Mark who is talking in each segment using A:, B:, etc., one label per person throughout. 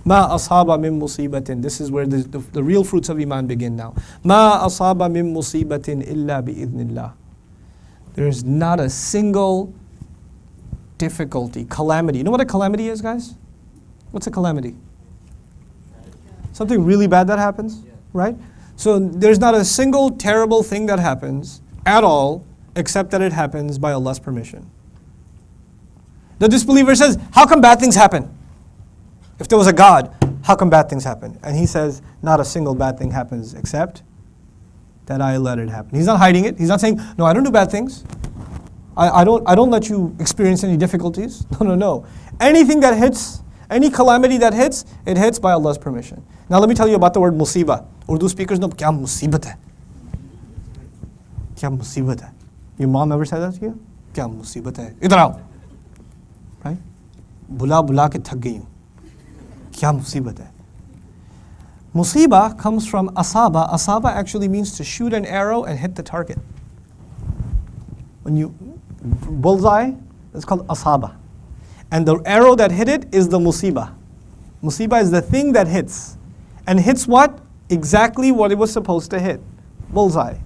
A: Ma asaba min musibatin. This is where the real fruits of Iman begin now. Ma asaba min musibatin illa bi'idhnillah. There is not a single difficulty, calamity. You know what a calamity is, guys? What's a calamity? Something really bad that happens, right? So there's not a single terrible thing that happens at all, except that it happens by Allah's permission. The disbeliever says, how come bad things happen? If there was a God, how come bad things happen? And he says, not a single bad thing happens except that I let it happen. He's not hiding it. He's not saying, no, I don't do bad things. I don't let you experience any difficulties. No. Anything that hits, any calamity that hits, it hits by Allah's permission. Now let me tell you about the word musibah. Urdu speakers know, kya musibat hai? Kya musibat hai? Your mom ever said that to you? Kya musibat hai? Idhar aao. Right? Bula ke thak gayi hu. Kya musibat hai? Musibah comes from asaba. Asaba actually means to shoot an arrow and hit the target. When you bullseye, it's called asaba. And the arrow that hit it is the musibah. Musibah is the thing that hits. And hits what? Exactly what it was supposed to hit. Bullseye.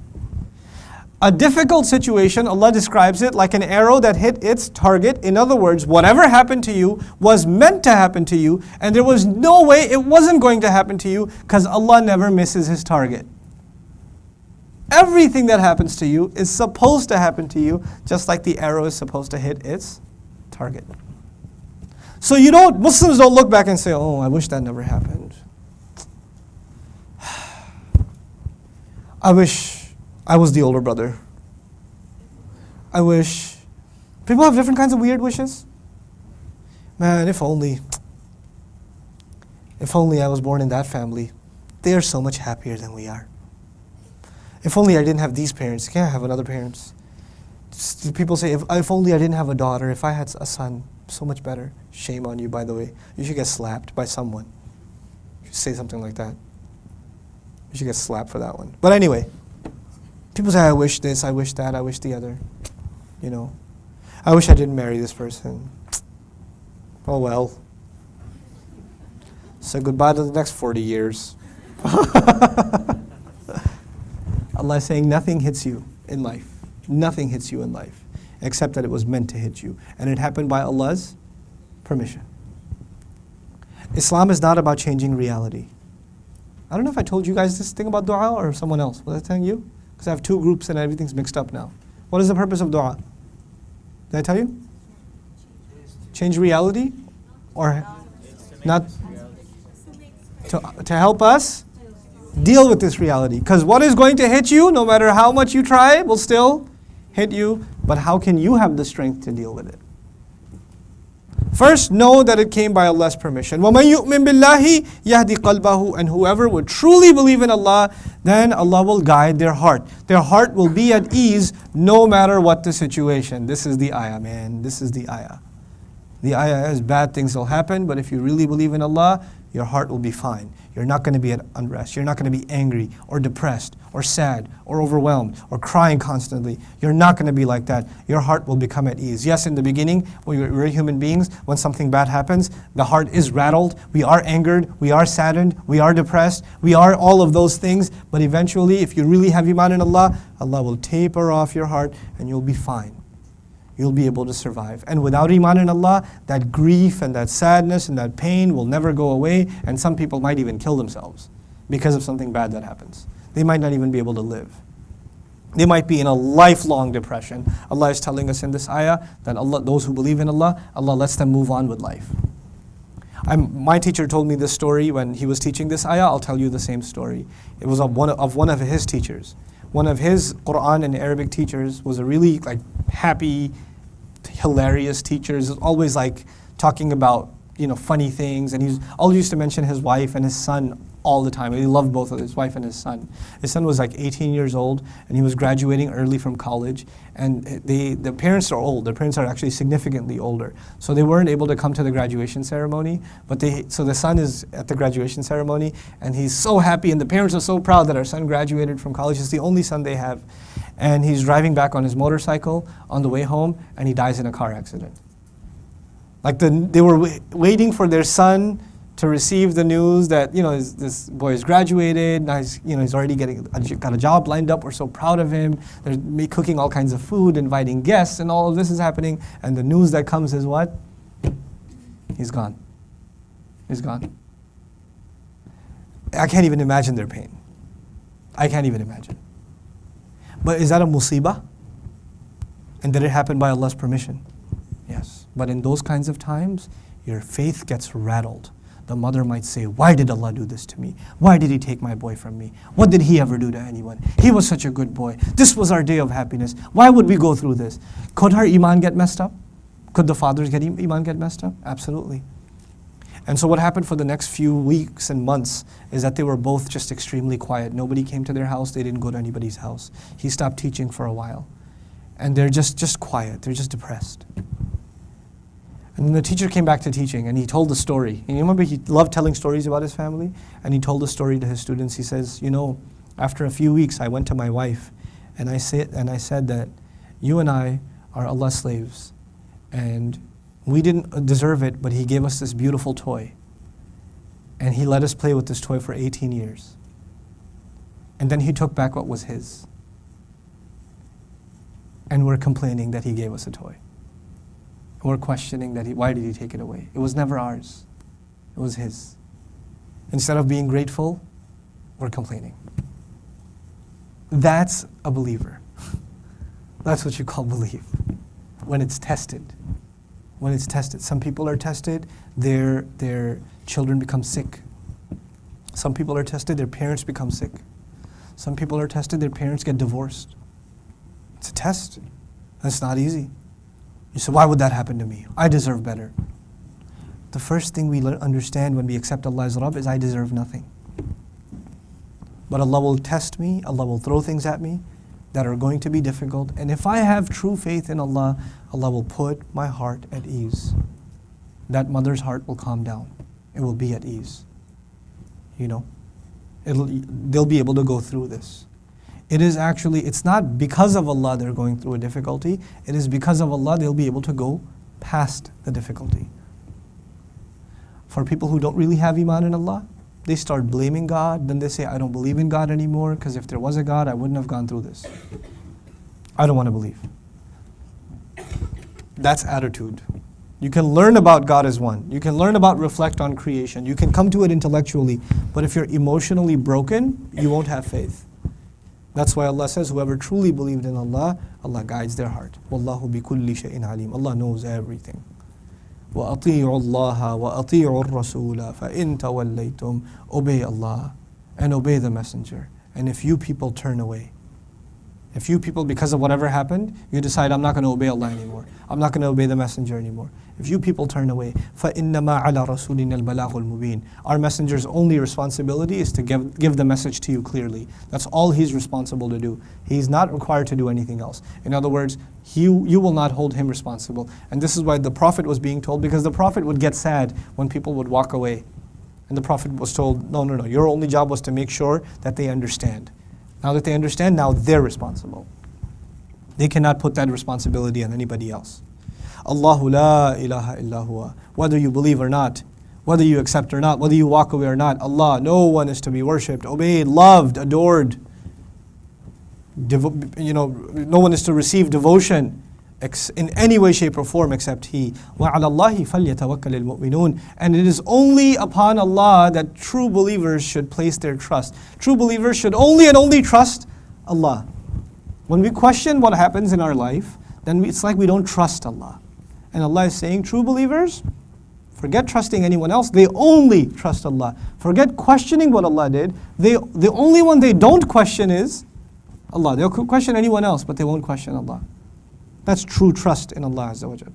A: A difficult situation, Allah describes it like an arrow that hit its target. In other words, whatever happened to you was meant to happen to you, and there was no way it wasn't going to happen to you, because Allah never misses His target. Everything that happens to you is supposed to happen to you, just like the arrow is supposed to hit its target. So Muslims don't look back and say, oh, I wish that never happened. I wish I was the older brother. I wish. People have different kinds of weird wishes. Man, if only I was born in that family. They are so much happier than we are. If only I didn't have these parents. Can't have another parents. People say, if only I didn't have a daughter. If I had a son, so much better. Shame on you, by the way. You should get slapped by someone. You should say something like that. You should get slapped for that one. But anyway. People say, I wish this, I wish that, I wish the other. I wish I didn't marry this person. Oh well. So goodbye to the next 40 years. Allah is saying nothing hits you in life. Nothing hits you in life. Except that it was meant to hit you. And it happened by Allah's permission. Islam is not about changing reality. I don't know if I told you guys this thing about dua or someone else. Was I telling you? Because I have two groups and everything's mixed up now. What is the purpose of dua? Did I tell you? Change reality? Or not? To help us deal with this reality. Because what is going to hit you, no matter how much you try, will still hit you. But how can you have the strength to deal with it? First, know that it came by Allah's permission. وَمَنْ يُؤْمِن بِاللَّهِ يَهْدِ قَلْبَهُ. And whoever would truly believe in Allah, then Allah will guide their heart. Their heart will be at ease no matter what the situation. This is the ayah, man. This is the ayah. The ayah is bad things will happen, but if you really believe in Allah, your heart will be fine. You're not going to be at unrest. You're not going to be angry or depressed or sad or overwhelmed or crying constantly. You're not going to be like that. Your heart will become at ease. Yes, in the beginning, we're human beings. When something bad happens, the heart is rattled. We are angered. We are saddened. We are depressed. We are all of those things. But eventually, if you really have iman in Allah, Allah will taper off your heart and you'll be fine. You'll be able to survive. And without iman in Allah, that grief and that sadness and that pain will never go away, and some people might even kill themselves because of something bad that happens. They might not even be able to live. They might be in a lifelong depression. Allah is telling us in this ayah that those who believe in Allah, Allah lets them move on with life. My teacher told me this story when he was teaching this ayah. I'll tell you the same story. It was of one of his teachers. One of his Quran and Arabic teachers was a really happy, hilarious teacher. He was always talking about funny things, and he always used to mention his wife and his son all the time. He loved both of his wife and his son. His son was 18 years old, and he was graduating early from college. And the parents are old. Their parents are actually significantly older, so they weren't able to come to the graduation ceremony. So the son is at the graduation ceremony, and he's so happy, and the parents are so proud that our son graduated from college. It's the only son they have, and he's driving back on his motorcycle on the way home, and he dies in a car accident. They were waiting for their son to receive the news that, this boy has graduated, now he's already got a job lined up, we're so proud of him, they're cooking all kinds of food, inviting guests, and all of this is happening, and the news that comes is what? He's gone. He's gone. I can't even imagine their pain. I can't even imagine. But is that a musibah? And did it happen by Allah's permission? Yes. But in those kinds of times, your faith gets rattled. The mother might say, why did Allah do this to me? Why did He take my boy from me? What did He ever do to anyone? He was such a good boy. This was our day of happiness. Why would we go through this? Could her iman get messed up? Could the father's iman get messed up? Absolutely. And so what happened for the next few weeks and months is that they were both just extremely quiet. Nobody came to their house. They didn't go to anybody's house. He stopped teaching for a while. And they're just quiet. They're just depressed. And then the teacher came back to teaching and he told the story. And you remember he loved telling stories about his family? And he told the story to his students. He says, after a few weeks I went to my wife and I said that you and I are Allah's slaves. And we didn't deserve it, but He gave us this beautiful toy. And He let us play with this toy for 18 years. And then He took back what was His. And we're complaining that He gave us a toy. We're questioning that why did He take it away? It was never ours. It was His. Instead of being grateful, we're complaining. That's a believer. That's what you call belief. When it's tested. When it's tested. Some people are tested, their children become sick. Some people are tested, their parents become sick. Some people are tested, their parents get divorced. It's a test. That's not easy. You say, why would that happen to me? I deserve better. The first thing we understand when we accept Allah as Rabb is I deserve nothing. But Allah will test me, Allah will throw things at me that are going to be difficult. And if I have true faith in Allah, Allah will put my heart at ease. That mother's heart will calm down. It will be at ease. They'll be able to go through this. It's not because of Allah they're going through a difficulty. It is because of Allah they'll be able to go past the difficulty. For people who don't really have iman in Allah, they start blaming God. Then they say, I don't believe in God anymore because if there was a God, I wouldn't have gone through this. I don't want to believe. That's attitude. You can learn about God as one. You can learn about reflect on creation. You can come to it intellectually. But if you're emotionally broken, you won't have faith. That's why Allah says, whoever truly believed in Allah, Allah guides their heart. Wallahu bi kulli shay'in alim. Allah knows everything. وَأَطِيعُوا اللَّهَ وَأَطِيعُوا الرَّسُولَ فَإِن تَوَلَّيْتُمْ Obey Allah and obey the Messenger. And if you people turn away, if you people, because of whatever happened, you decide, I'm not going to obey Allah anymore. I'm not going to obey the Messenger anymore. If you people turn away, فَإِنَّمَا عَلَى رَسُولِنَا الْبَلَاغُ الْمُبِينَ Our Messenger's only responsibility is to give the message to you clearly. That's all he's responsible to do. He's not required to do anything else. In other words, you will not hold him responsible. And this is why the Prophet was being told, because the Prophet would get sad when people would walk away. And the Prophet was told, no, your only job was to make sure that they understand. Now that they understand, now they're responsible. They cannot put that responsibility on anybody else. Allahu la ilaha illa huwa. Whether you believe or not, whether you accept or not, whether you walk away or not, Allah, no one is to be worshipped, obeyed, loved, adored. No one is to receive devotion in any way, shape or form except He. وَعَلَى اللَّهِ فَلْيَتَوَكَّلِ الْمُؤْمِنُونَ And it is only upon Allah that true believers should place their trust. True believers should only and only trust Allah. When we question what happens in our life, then it's like we don't trust Allah. And Allah is saying, true believers, forget trusting anyone else, they only trust Allah. Forget questioning what Allah did. The only one they don't question is Allah. They'll question anyone else, but they won't question Allah. That's true trust in Allah Azza wa Jalla.